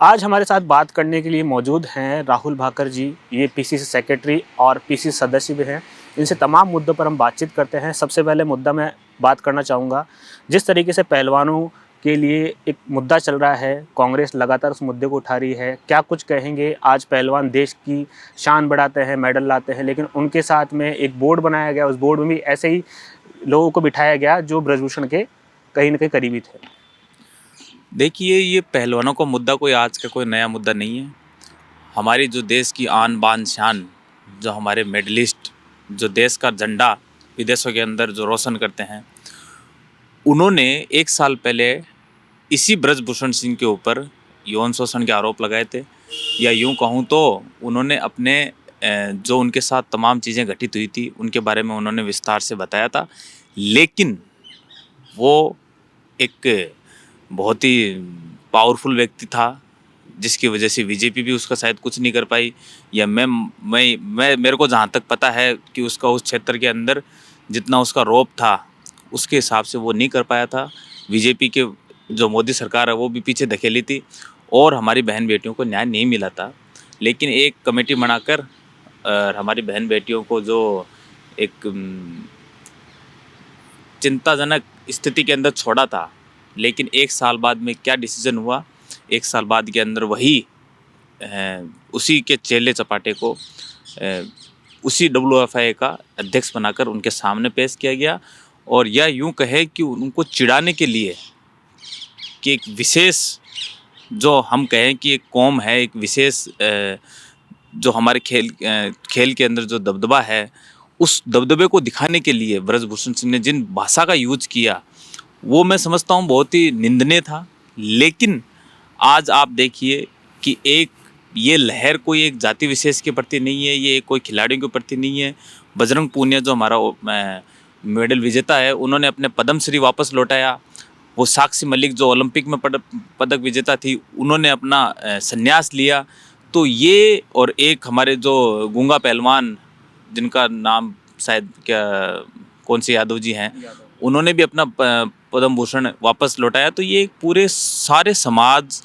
आज हमारे साथ बात करने के लिए मौजूद हैं राहुल भाकर जी। ये पीसीसी सेक्रेटरी और पीसीसी सदस्य भी हैं। इनसे तमाम मुद्दों पर हम बातचीत करते हैं। सबसे पहले मुद्दा मैं बात करना चाहूँगा, जिस तरीके से पहलवानों के लिए एक मुद्दा चल रहा है, कांग्रेस लगातार उस मुद्दे को उठा रही है। क्या कुछ कहेंगे? आज पहलवान देश की शान बढ़ाते हैं, मेडल लाते हैं, लेकिन उनके साथ में एक बोर्ड बनाया गया, उस बोर्ड में भी ऐसे ही लोगों को बिठाया गया जो ब्रजभूषण के कहीं न कहीं करीबी थे। देखिए, ये पहलवानों का मुद्दा कोई आज का कोई नया मुद्दा नहीं है। हमारी जो देश की आन बान शान, जो हमारे मेडलिस्ट, जो देश का झंडा विदेशों के अंदर जो रोशन करते हैं, उन्होंने 1 साल पहले इसी ब्रजभूषण सिंह के ऊपर यौन शोषण के आरोप लगाए थे। या यूँ कहूँ तो उन्होंने अपने जो उनके साथ तमाम चीज़ें घटित हुई थी उनके बारे में उन्होंने विस्तार से बताया था। लेकिन वो एक बहुत ही पावरफुल व्यक्ति था, जिसकी वजह से बीजेपी भी उसका शायद कुछ नहीं कर पाई। या मैं मेरे को जहाँ तक पता है कि उसका उस क्षेत्र के अंदर जितना उसका रौब था, उसके हिसाब से वो नहीं कर पाया था। बीजेपी के जो मोदी सरकार है वो भी पीछे धकेली थी और हमारी बहन बेटियों को न्याय नहीं मिला था। लेकिन एक कमेटी बनाकर हमारी बहन बेटियों को जो एक चिंताजनक स्थिति के अंदर छोड़ा था, लेकिन 1 साल बाद में क्या डिसीजन हुआ, 1 साल बाद के अंदर वही उसी के चेले चपाटे को उसी WFI का अध्यक्ष बनाकर उनके सामने पेश किया गया। और यह यूँ कहे कि उनको चिढ़ाने के लिए कि एक विशेष, जो हम कहें कि एक कौम है, एक विशेष जो हमारे खेल के अंदर जो दबदबा है, उस दबदबे को दिखाने के लिए ब्रजभूषण सिंह ने जिन भाषा का यूज किया, वो मैं समझता हूँ बहुत ही निंदनीय था। लेकिन आज आप देखिए कि एक ये लहर कोई एक जाति विशेष के प्रति नहीं है, ये कोई खिलाड़ियों के प्रति नहीं है। बजरंग पूनिया जो हमारा मेडल विजेता है, उन्होंने अपने पद्मश्री वापस लौटाया। वो साक्षी मलिक जो ओलंपिक में पदक विजेता थी, उन्होंने अपना संन्यास लिया। तो ये, और एक हमारे जो गूंगा पहलवान जिनका नाम शायद क्या कौन से यादव जी हैं, उन्होंने भी अपना पद्म भूषण वापस लौटाया। तो ये पूरे सारे समाज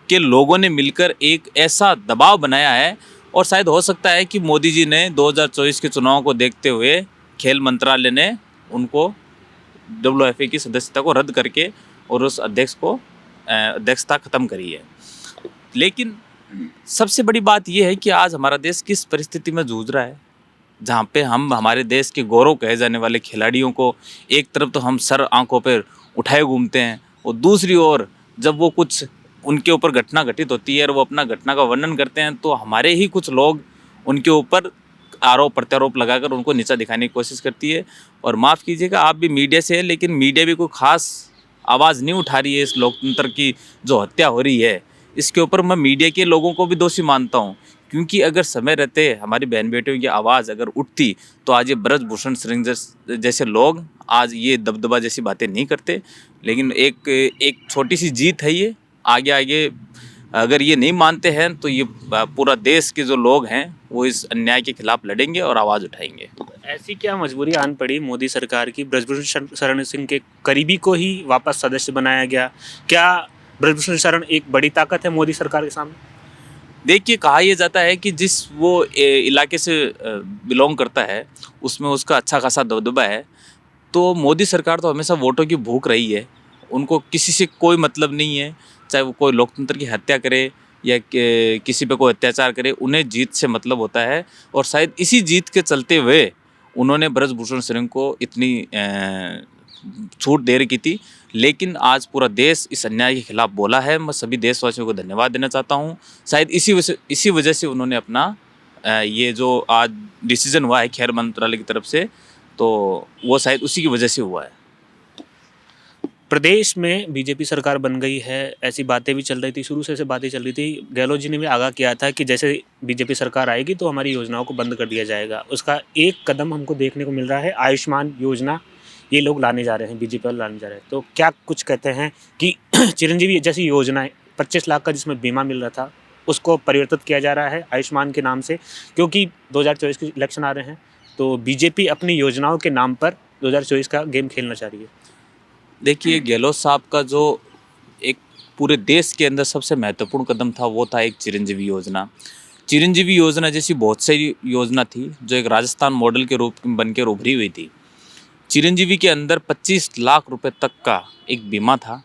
के लोगों ने मिलकर एक ऐसा दबाव बनाया है। और शायद हो सकता है कि मोदी जी ने 2024 के चुनाव को देखते हुए खेल मंत्रालय ने उनको WFA की सदस्यता को रद्द करके और उस अध्यक्षता ख़त्म करी है। लेकिन सबसे बड़ी बात यह है कि आज हमारा देश किस परिस्थिति में जूझ रहा है, जहाँ पे हम हमारे देश के गौरव कहे जाने वाले खिलाड़ियों को एक तरफ तो हम सर आंखों पर उठाए घूमते हैं, और दूसरी ओर जब वो कुछ उनके ऊपर घटना घटित होती है और वो अपना घटना का वर्णन करते हैं, तो हमारे ही कुछ लोग उनके ऊपर आरोप प्रत्यारोप लगाकर उनको नीचा दिखाने की कोशिश करती है। और माफ़ कीजिएगा, आप भी मीडिया से है, लेकिन मीडिया भी कोई ख़ास आवाज़ नहीं उठा रही है इस लोकतंत्र की जो हत्या हो रही है। इसके ऊपर मैं मीडिया के लोगों को भी दोषी मानता हूँ, क्योंकि अगर समय रहते हमारी बहन बेटियों की आवाज़ अगर उठती, तो आज ये ब्रजभूषण सिंह जैसे लोग आज ये दबदबा जैसी बातें नहीं करते। लेकिन एक छोटी सी जीत है ये। आगे आगे अगर ये नहीं मानते हैं, तो ये पूरा देश के जो लोग हैं वो इस अन्याय के खिलाफ लड़ेंगे और आवाज़ उठाएंगे। ऐसी क्या मजबूरी आन पड़ी मोदी सरकार की? ब्रजभूषण शरण सिंह के करीबी को ही वापस सदस्य बनाया गया। क्या ब्रजभूषण शरण एक बड़ी ताकत है मोदी सरकार के सामने? देखिए, कहा यह जाता है कि जिस वो इलाके से बिलोंग करता है, उसमें उसका अच्छा खासा दबदबा है। तो मोदी सरकार तो हमेशा वोटों की भूख रही है, उनको किसी से कोई मतलब नहीं है, चाहे वो कोई लोकतंत्र की हत्या करे या किसी पे कोई अत्याचार करे, उन्हें जीत से मतलब होता है। और शायद इसी जीत के चलते हुए उन्होंने ब्रजभूषण सिंह को इतनी छूट दे रखी थी। लेकिन आज पूरा देश इस अन्याय के खिलाफ बोला है। मैं सभी देशवासियों को धन्यवाद देना चाहता हूँ। शायद इसी वजह से उन्होंने अपना ये जो आज डिसीजन हुआ है खेल मंत्रालय की तरफ से, तो वो शायद उसी की वजह से हुआ है। प्रदेश में बीजेपी सरकार बन गई है, ऐसी बातें भी चल रही थी, शुरू से ऐसे बातें चल रही थी। गहलोत जी ने भी आगाह किया था कि जैसे बीजेपी सरकार आएगी तो हमारी योजनाओं को बंद कर दिया जाएगा। उसका एक कदम हमको देखने को मिल रहा है, आयुष्मान योजना ये लोग लाने जा रहे हैं, बीजेपी वाले लाने जा रहे हैं। तो क्या कुछ कहते हैं कि चिरंजीवी जैसी योजनाएं 25 लाख का जिसमें बीमा मिल रहा था, उसको परिवर्तित किया जा रहा है आयुष्मान के नाम से, क्योंकि 2024 के इलेक्शन आ रहे हैं, तो बीजेपी अपनी योजनाओं के नाम पर 2024 का गेम खेलना चाह रही है। देखिए, गहलोत साहब का जो एक पूरे देश के अंदर सबसे महत्वपूर्ण कदम था वो था एक चिरंजीवी योजना। चिरंजीवी योजना जैसी बहुत सारी योजना थी जो एक राजस्थान मॉडल के रूप में बनकर उभरी हुई थी। चिरंजीवी के अंदर 25 लाख रुपए तक का एक बीमा था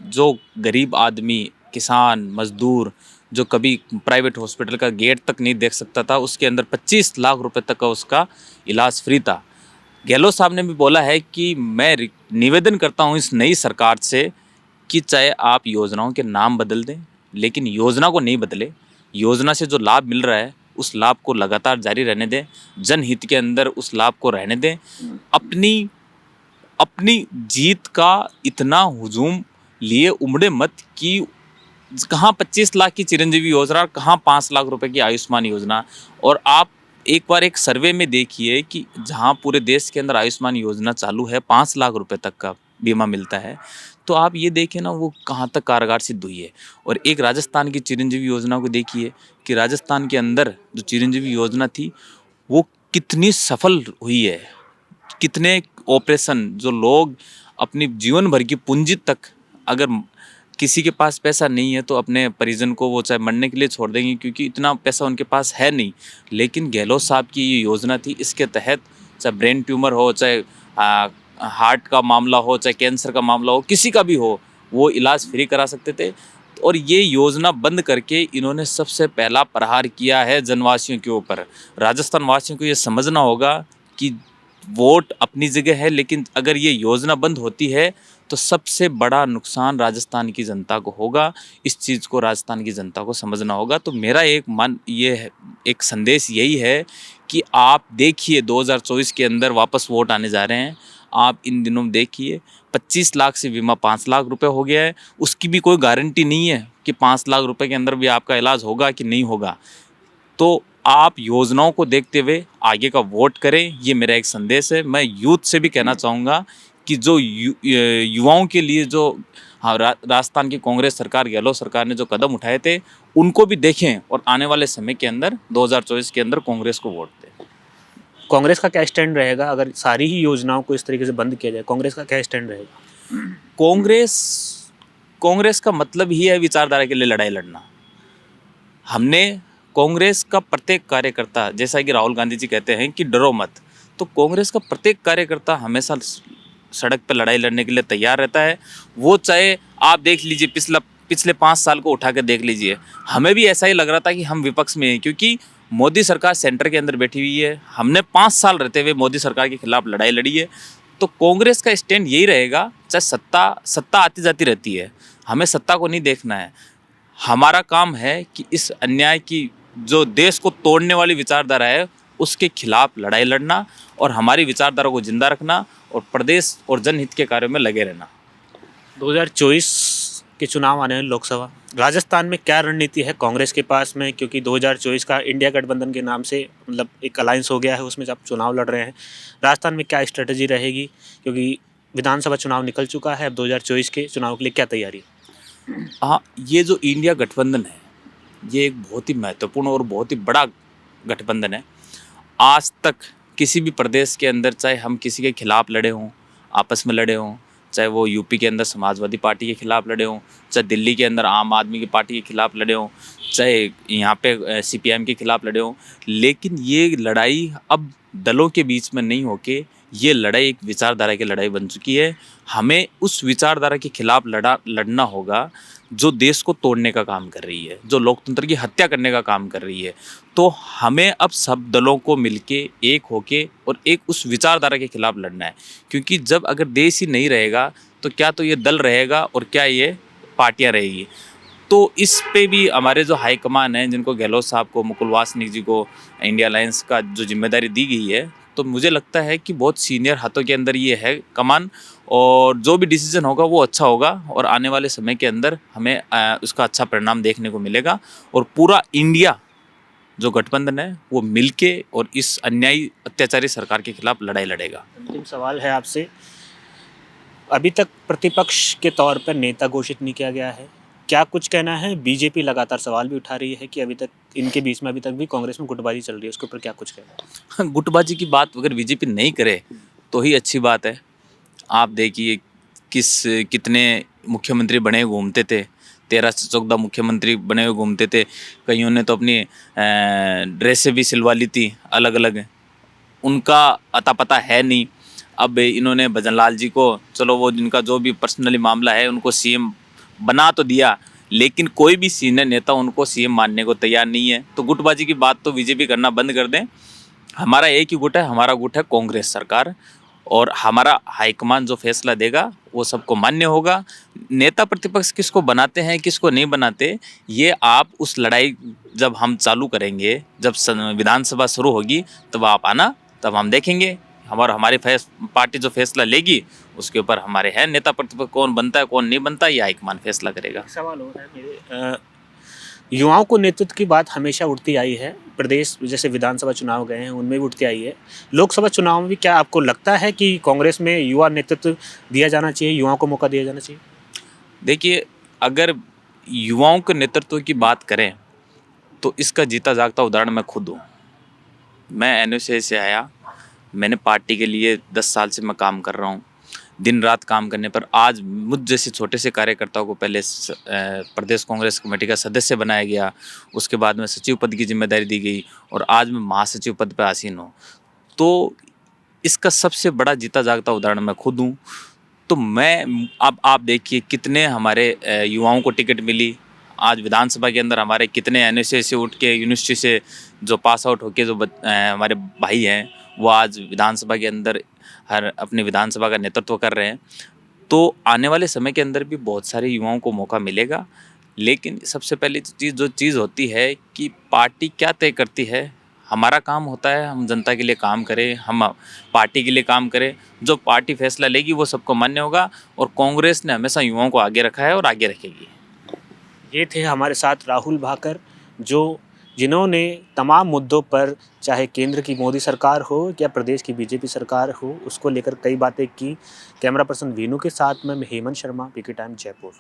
जो गरीब आदमी, किसान, मजदूर जो कभी प्राइवेट हॉस्पिटल का गेट तक नहीं देख सकता था, उसके अंदर 25 लाख रुपए तक का उसका इलाज फ्री था। गहलोत साहब ने भी बोला है कि मैं निवेदन करता हूं इस नई सरकार से कि चाहे आप योजनाओं के नाम बदल दें लेकिन योजना को नहीं बदले। योजना से जो लाभ मिल रहा है उस लाभ को लगातार जारी रहने दें, जनहित के अंदर उस लाभ को रहने दें। अपनी जीत का इतना हुजूम लिए उमड़े मत कि कहाँ 25 लाख की चिरंजीवी योजना, कहाँ 5 लाख रुपए की आयुष्मान योजना। और आप एक बार एक सर्वे में देखिए कि जहाँ पूरे देश के अंदर आयुष्मान योजना चालू है, 5 लाख रुपए तक का बीमा मिलता है, तो आप ये देखिए ना वो कहाँ तक कारगर सिद्ध हुई है। और एक राजस्थान की चिरंजीवी योजना को देखिए कि राजस्थान के अंदर जो चिरंजीवी योजना थी वो कितनी सफल हुई है। कितने ऑपरेशन जो लोग अपनी जीवन भर की पूंजी तक, अगर किसी के पास पैसा नहीं है तो अपने परिजन को वो चाहे मरने के लिए छोड़ देंगे क्योंकि इतना पैसा उनके पास है नहीं। लेकिन गहलोत साहब की ये योजना थी, इसके तहत चाहे ब्रेन ट्यूमर हो, चाहे हार्ट का मामला हो, चाहे कैंसर का मामला हो, किसी का भी हो, वो इलाज फ्री करा सकते थे। और ये योजना बंद करके इन्होंने सबसे पहला प्रहार किया है जनवासियों के ऊपर। राजस्थान वासियों को ये समझना होगा कि वोट अपनी जगह है, लेकिन अगर ये योजना बंद होती है तो सबसे बड़ा नुकसान राजस्थान की जनता को होगा। इस चीज़ को राजस्थान की जनता को समझना होगा। तो मेरा एक संदेश यही है कि आप देखिए 2024 के अंदर वापस वोट आने जा रहे हैं। आप इन दिनों देखिए 25 लाख से बीमा 5 लाख रुपए हो गया है। उसकी भी कोई गारंटी नहीं है कि 5 लाख रुपए के अंदर भी आपका इलाज होगा कि नहीं होगा। तो आप योजनाओं को देखते हुए आगे का वोट करें, ये मेरा एक संदेश है। मैं यूथ से भी कहना चाहूँगा कि जो युवाओं के लिए जो राजस्थान की कांग्रेस सरकार, गहलोत सरकार ने जो कदम उठाए थे उनको भी देखें और आने वाले समय के अंदर 2024 के अंदर कांग्रेस को वोट दें। कांग्रेस का क्या स्टैंड रहेगा अगर सारी ही योजनाओं को इस तरीके से बंद किया जाए? कांग्रेस का क्या स्टैंड रहेगा? कांग्रेस का मतलब ही है विचारधारा के लिए लड़ाई लड़ना। हमने कांग्रेस का प्रत्येक कार्यकर्ता, जैसा कि राहुल गांधी जी कहते हैं कि डरो मत, तो कांग्रेस का प्रत्येक कार्यकर्ता हमेशा सड़क पर लड़ाई लड़ने के लिए तैयार रहता है। वो चाहे आप देख लीजिए पिछले 5 साल को उठा के देख लीजिए, हमें भी ऐसा ही लग रहा था कि हम विपक्ष में हैं क्योंकि मोदी सरकार सेंटर के अंदर बैठी हुई है। हमने 5 साल रहते हुए मोदी सरकार के खिलाफ लड़ाई लड़ी है। तो कांग्रेस का स्टैंड यही रहेगा, चाहे सत्ता आती जाती रहती है, हमें सत्ता को नहीं देखना है। हमारा काम है कि इस अन्याय की जो देश को तोड़ने वाली विचारधारा है उसके खिलाफ लड़ाई लड़ना और हमारी विचारधारा को जिंदा रखना और प्रदेश और जनहित के कार्यों में लगे रहना। 2024 के चुनाव आने हैं, लोकसभा। राजस्थान में क्या रणनीति है कांग्रेस के पास में? क्योंकि 2024 का इंडिया गठबंधन के नाम से मतलब एक अलायंस हो गया है, उसमें आप चुनाव लड़ रहे हैं। राजस्थान में क्या स्ट्रेटजी रहेगी? क्योंकि विधानसभा चुनाव निकल चुका है, अब 2024 के चुनाव के लिए क्या तैयारी? हाँ, ये जो इंडिया गठबंधन है ये एक बहुत ही महत्वपूर्ण और बहुत ही बड़ा गठबंधन है। आज तक किसी भी प्रदेश के अंदर, चाहे हम किसी के खिलाफ लड़े हों, आपस में लड़े हों, चाहे वो यूपी के अंदर समाजवादी पार्टी के खिलाफ लड़े हों, चाहे दिल्ली के अंदर आम आदमी की पार्टी के खिलाफ लड़े हों, चाहे यहाँ पे सीपीएम के खिलाफ लड़े हों, लेकिन ये लड़ाई अब दलों के बीच में नहीं होके ये लड़ाई एक विचारधारा की लड़ाई बन चुकी है। हमें उस विचारधारा के खिलाफ लड़ना होगा जो देश को तोड़ने का काम कर रही है, जो लोकतंत्र की हत्या करने का काम कर रही है। तो हमें अब सब दलों को मिलके एक होके और एक उस विचारधारा के खिलाफ लड़ना है, क्योंकि जब अगर देश ही नहीं रहेगा तो क्या तो ये दल रहेगा और क्या ये पार्टियां रहेगी। तो इस पे भी हमारे जो हाईकमान हैं, जिनको गहलोत साहब को, मुकुल वासनिक जी को इंडिया अलायंस का जो जिम्मेदारी दी गई है, तो मुझे लगता है कि बहुत सीनियर हाथों के अंदर ये है कमान, और जो भी डिसीजन होगा वो अच्छा होगा और आने वाले समय के अंदर हमें उसका अच्छा परिणाम देखने को मिलेगा और पूरा इंडिया जो गठबंधन है वो मिलके और इस अन्यायी अत्याचारी सरकार के खिलाफ लड़ाई लड़ेगा। अंतिम सवाल है आपसे, अभी तक प्रतिपक्ष के तौर पर नेता घोषित नहीं किया गया है, क्या कुछ कहना है? बीजेपी लगातार सवाल भी उठा रही है कि अभी तक इनके बीच में अभी तक भी कांग्रेस में गुटबाजी चल रही है, उसके ऊपर क्या कुछ कहना है? गुटबाजी की बात अगर बीजेपी नहीं करे तो ही अच्छी बात है। आप देखिए कितने मुख्यमंत्री बने हुए घूमते थे, 13 से 14 मुख्यमंत्री बने हुए घूमते थे। कईयों ने तो अपनी ड्रेसें भी सिलवा ली थी अलग अलग, उनका अता पता है नहीं। अब इन्होंने भजन लाल जी को, चलो वो जिनका जो भी पर्सनली मामला है, उनको सीएम बना तो दिया, लेकिन कोई भी सीनियर नेता उनको सीएम मानने को तैयार नहीं है। तो गुटबाजी की बात तो बीजेपी करना बंद कर दें। हमारा एक ही गुट है, हमारा गुट है कांग्रेस सरकार, और हमारा हाईकमान जो फैसला देगा वो सबको मान्य होगा। नेता प्रतिपक्ष किसको बनाते हैं, किसको नहीं बनाते, ये आप उस लड़ाई जब हम चालू करेंगे, जब विधानसभा शुरू होगी, तब आप आना, तब हम देखेंगे। हमारी पार्टी जो फैसला लेगी उसके ऊपर हमारे हैं नेता प्रतिपक्ष, कौन बनता है कौन नहीं बनता, ये हाईकमान फैसला करेगा। सवाल हो रहा है मेरे, युवाओं को नेतृत्व की बात हमेशा उठती आई है, प्रदेश जैसे विधानसभा चुनाव गए हैं उनमें भी उठती आई है, लोकसभा चुनाव में भी। क्या आपको लगता है कि कांग्रेस में युवा नेतृत्व दिया जाना चाहिए, युवाओं को मौका दिया जाना चाहिए? देखिए, अगर युवाओं के नेतृत्व की बात करें तो इसका जीता जागता उदाहरण मैं खुद हूँ। मैं एनएसए से आया, मैंने पार्टी के लिए 10 साल से मैं काम कर रहा हूँ, दिन रात काम करने पर आज मुझ जैसे छोटे से कार्यकर्ताओं को पहले प्रदेश कांग्रेस कमेटी का सदस्य बनाया गया, उसके बाद में सचिव पद की जिम्मेदारी दी गई, और आज मैं महासचिव पद पर आसीन हूँ। तो इसका सबसे बड़ा जीता जागता उदाहरण मैं खुद हूँ। तो मैं, अब आप देखिए कितने हमारे युवाओं को टिकट मिली। आज विधानसभा के अंदर हमारे कितने एनएसए से उठ के, यूनिवर्सिटी से जो पास आउट होके जो हमारे भाई हैं, वो आज विधानसभा के अंदर अपनी विधानसभा का नेतृत्व कर रहे हैं। तो आने वाले समय के अंदर भी बहुत सारे युवाओं को मौका मिलेगा, लेकिन सबसे पहली जो चीज़ होती है कि पार्टी क्या तय करती है। हमारा काम होता है हम जनता के लिए काम करें, हम पार्टी के लिए काम करें, जो पार्टी फैसला लेगी वो सबको मान्य होगा, और कांग्रेस ने हमेशा युवाओं को आगे रखा है और आगे रखेगी। ये थे हमारे साथ राहुल भाकर, जिन्होंने तमाम मुद्दों पर, चाहे केंद्र की मोदी सरकार हो या प्रदेश की बीजेपी सरकार हो, उसको लेकर कई बातें की। कैमरा पर्सन वीनू के साथ मैं हेमंत शर्मा, पीके टाइम, जयपुर।